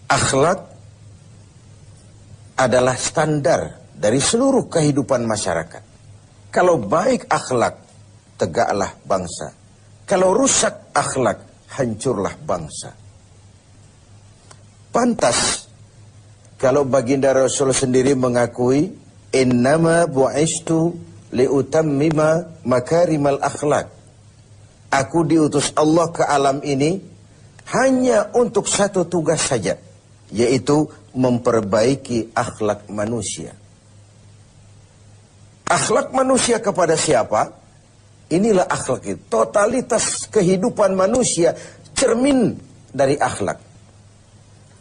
Akhlak adalah standar dari seluruh kehidupan masyarakat. Kalau baik akhlak, tegaklah bangsa. Kalau rusak akhlak, hancurlah bangsa. Pantas kalau baginda Rasul sendiri mengakui, innama bu'istu liutammima makarimal akhlak. Aku diutus Allah ke alam ini hanya untuk satu tugas saja, yaitu memperbaiki akhlak manusia. Akhlak manusia kepada siapa? Inilah akhlak itu. Totalitas kehidupan manusia cermin dari akhlak.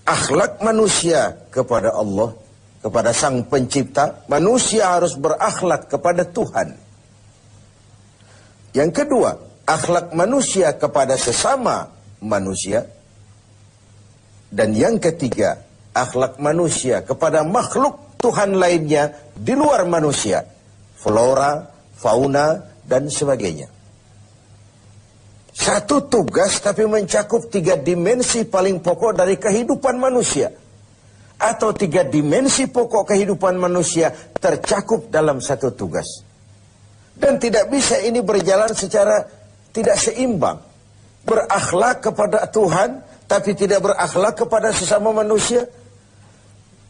Akhlak manusia kepada Allah, kepada Sang Pencipta. Manusia harus berakhlak kepada Tuhan. Yang kedua, akhlak manusia kepada sesama manusia. Dan yang ketiga, akhlak manusia kepada makhluk Tuhan lainnya di luar manusia. Flora, fauna, dan sebagainya. Satu tugas tapi mencakup 3 dimensi paling pokok dari kehidupan manusia. Atau 3 dimensi pokok kehidupan manusia tercakup dalam satu tugas. Dan tidak bisa ini berjalan secara tidak seimbang. Berakhlak kepada Tuhan tapi tidak berakhlak kepada sesama manusia.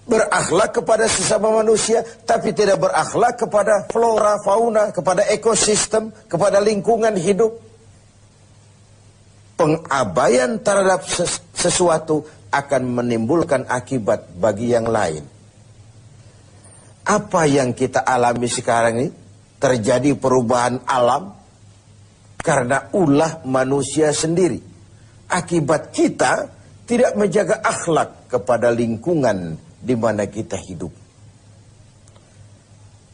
Berakhlak kepada sesama manusia tapi tidak berakhlak kepada flora, fauna, kepada ekosistem, kepada lingkungan hidup. Pengabaian terhadap sesuatu akan menimbulkan akibat bagi yang lain. Apa yang kita alami sekarang ini? Terjadi perubahan alam karena ulah manusia sendiri. Akibat kita tidak menjaga akhlak kepada lingkungan di mana kita hidup.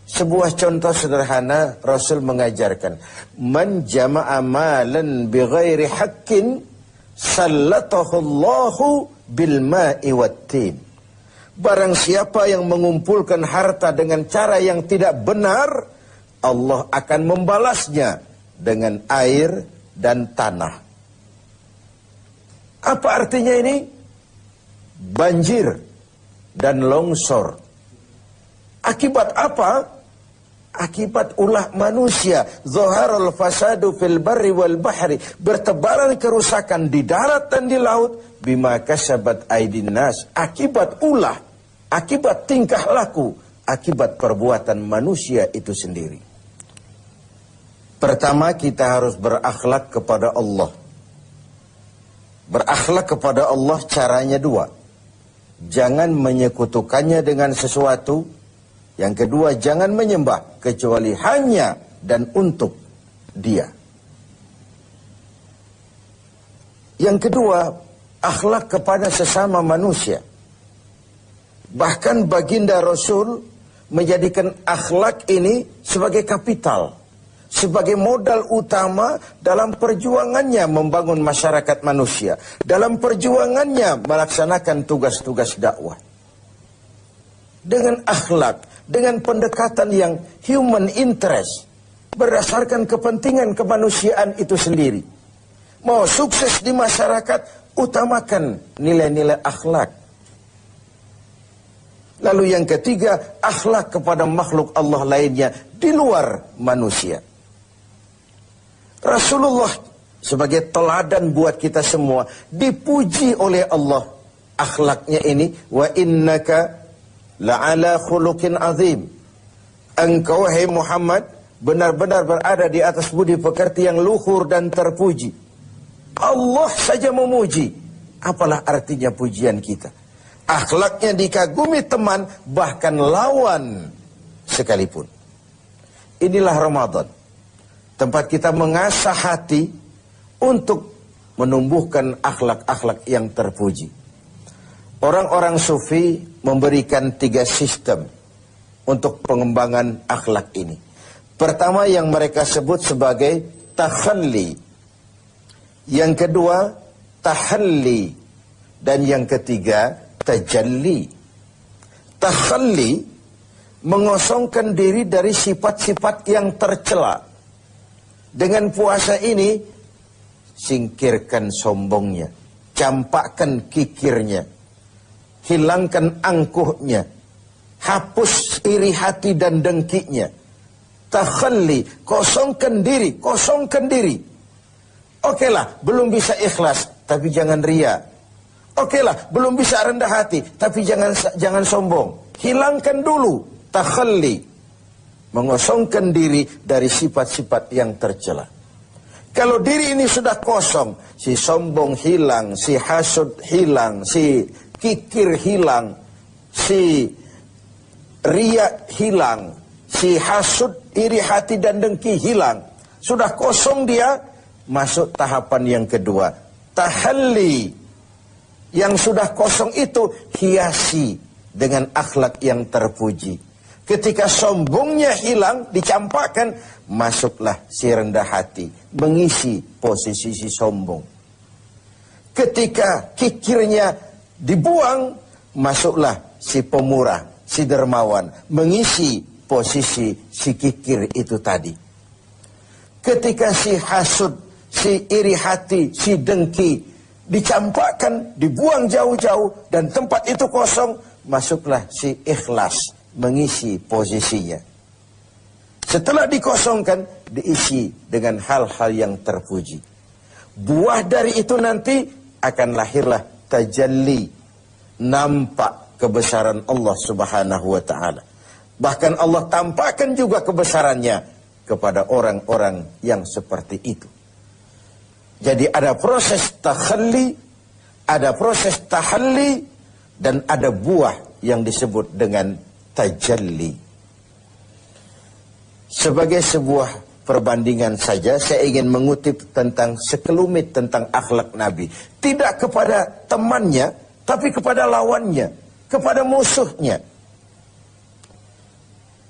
Sebuah contoh sederhana, Rasul mengajarkan, man jama'a malan bighairi haqqin sallatahu Allahu bil ma'i wattin. Barang siapa yang mengumpulkan harta dengan cara yang tidak benar, Allah akan membalasnya dengan air dan tanah. Apa artinya ini? Banjir dan longsor. Akibat apa? Akibat ulah manusia. Zaharul fasadu fil barri wal bahri. Bertebaran kerusakan di darat dan di laut. Bima kasabat aydin nas. Akibat ulah. Akibat tingkah laku. Akibat perbuatan manusia itu sendiri. Pertama, kita harus berakhlak kepada Allah. Berakhlak kepada Allah caranya 2. Jangan menyekutukannya dengan sesuatu. Yang kedua, jangan menyembah kecuali hanya dan untuk Dia. Yang kedua, akhlak kepada sesama manusia. Bahkan baginda Rasul menjadikan akhlak ini sebagai kapital, sebagai modal utama dalam perjuangannya membangun masyarakat manusia, dalam perjuangannya melaksanakan tugas-tugas dakwah. Dengan akhlak, dengan pendekatan yang human interest, berdasarkan kepentingan kemanusiaan itu sendiri. Mau sukses di masyarakat, utamakan nilai-nilai akhlak. Lalu yang ketiga, akhlak kepada makhluk Allah lainnya di luar manusia. Rasulullah sebagai teladan buat kita semua dipuji oleh Allah akhlaknya ini, wa innaka la'ala khuluqin azim. Engkau hai Muhammad benar-benar berada di atas budi pekerti yang luhur dan terpuji. Allah saja memuji, apalah artinya pujian kita? Akhlaknya dikagumi teman, bahkan lawan sekalipun. Inilah Ramadan, tempat kita mengasah hati untuk menumbuhkan akhlak-akhlak yang terpuji. Orang-orang sufi memberikan 3 sistem untuk pengembangan akhlak ini. Pertama yang mereka sebut sebagai takhalli. Yang kedua tahalli. Dan yang ketiga tajalli. Takhalli mengosongkan diri dari sifat-sifat yang tercela. Dengan puasa ini, singkirkan sombongnya, campakkan kikirnya, hilangkan angkuhnya, hapus iri hati dan dengkinya. Takhalli, kosongkan diri, kosongkan diri. Okelah, belum bisa ikhlas, tapi jangan ria. Okelah, belum bisa rendah hati, tapi jangan sombong. Hilangkan dulu, takhalli, mengosongkan diri dari sifat-sifat yang tercela. Kalau diri ini sudah kosong, si sombong hilang, si hasud hilang, si kikir hilang, si riya hilang, si hasud, iri hati dan dengki hilang. Sudah kosong dia, masuk tahapan yang kedua. Tahalli. Yang sudah kosong itu hiasi dengan akhlak yang terpuji. Ketika sombongnya hilang, dicampakkan, masuklah si rendah hati, mengisi posisi si sombong. Ketika kikirnya dibuang, masuklah si pemurah, si dermawan, mengisi posisi si kikir itu tadi. Ketika si hasud, si iri hati, si dengki dicampakkan, dibuang jauh-jauh, dan tempat itu kosong, masuklah si ikhlas, mengisi posisinya. Setelah dikosongkan, diisi dengan hal-hal yang terpuji. Buah dari itu nanti akan lahirlah tajalli, nampak kebesaran Allah Subhanahu wa ta'ala. Bahkan Allah tampakkan juga kebesarannya kepada orang-orang yang seperti itu. Jadi ada proses takhalli, ada proses tahalli, dan ada buah yang disebut dengan tajalli. Sebagai sebuah perbandingan saja, saya ingin mengutip tentang sekelumit tentang akhlak Nabi. Tidak kepada temannya, tapi kepada lawannya, kepada musuhnya.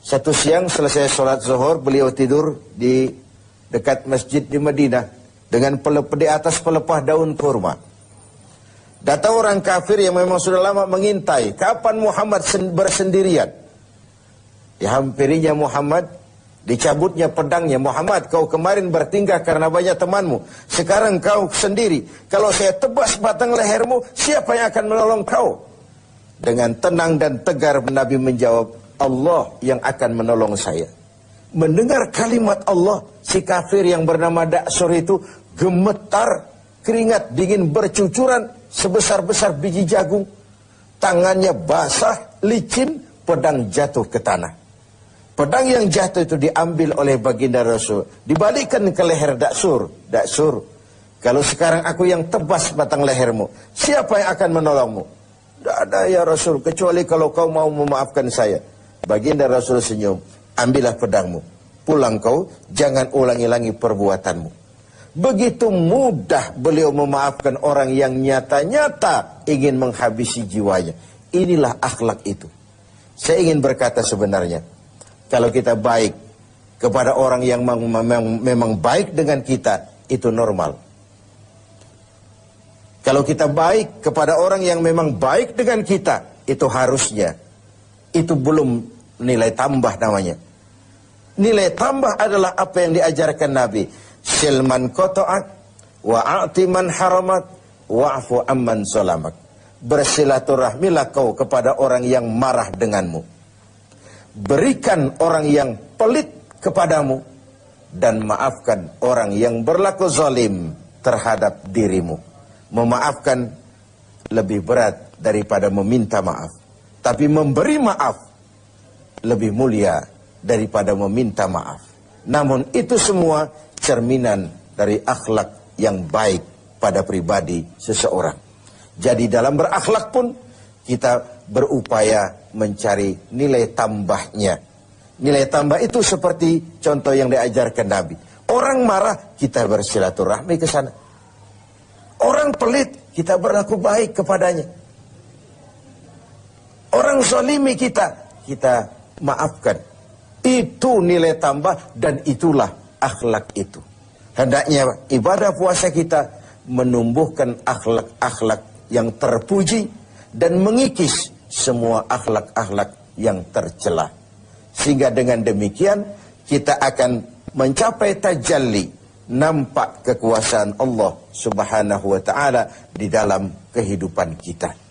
Satu siang selesai sholat zuhur, beliau tidur di dekat masjid di Madinah dengan di atas pelepah daun kurma. Datang orang kafir yang memang sudah lama mengintai, kapan Muhammad bersendirian. Dihampirinya Muhammad, dicabutnya pedangnya. Muhammad, kau kemarin bertingkah karena banyak temanmu, sekarang kau sendiri. Kalau saya tebas batang lehermu, siapa yang akan menolong kau? Dengan tenang dan tegar Nabi menjawab, Allah yang akan menolong saya. Mendengar kalimat Allah, si kafir yang bernama Daksur itu gemetar, keringat dingin bercucuran sebesar-besar biji jagung. Tangannya basah, licin, pedang jatuh ke tanah. Pedang yang jatuh itu diambil oleh baginda Rasul, dibalikkan ke leher Daksur. Daksur, kalau sekarang aku yang tebas batang lehermu, siapa yang akan menolongmu? Tidak ada ya Rasul, kecuali kalau kau mau memaafkan saya. Baginda Rasul senyum, ambillah pedangmu, pulang kau, jangan ulangi-ulangi perbuatanmu. Begitu mudah beliau memaafkan orang yang nyata-nyata ingin menghabisi jiwanya. Inilah akhlak itu. Saya ingin berkata sebenarnya, kalau kita baik kepada orang yang memang baik dengan kita, itu normal. Kalau kita baik kepada orang yang memang baik dengan kita, itu harusnya. Itu belum nilai tambah namanya. Nilai tambah adalah apa yang diajarkan Nabi. Silman koto'ak, wa'ati man haramak, wa'fu amman solamak. Bersilaturahmilah kau kepada orang yang marah denganmu. Berikan orang yang pelit kepadamu, dan maafkan orang yang berlaku zalim terhadap dirimu. Memaafkan lebih berat daripada meminta maaf. Tapi memberi maaf lebih mulia daripada meminta maaf. Namun itu semua cerminan dari akhlak yang baik pada pribadi seseorang. Jadi dalam berakhlak pun kita berupaya mencari nilai tambahnya. Nilai tambah itu seperti contoh yang diajarkan Nabi. Orang marah, kita bersilaturahmi ke sana. Orang pelit, kita berlaku baik kepadanya. Orang zalimi kita maafkan. Itu nilai tambah dan itulah akhlak itu. Hendaknya ibadah puasa kita menumbuhkan akhlak-akhlak yang terpuji dan mengikis semua akhlak-akhlak yang tercela. Sehingga dengan demikian kita akan mencapai tajalli, nampak kekuasaan Allah Subhanahu wa ta'ala di dalam kehidupan kita.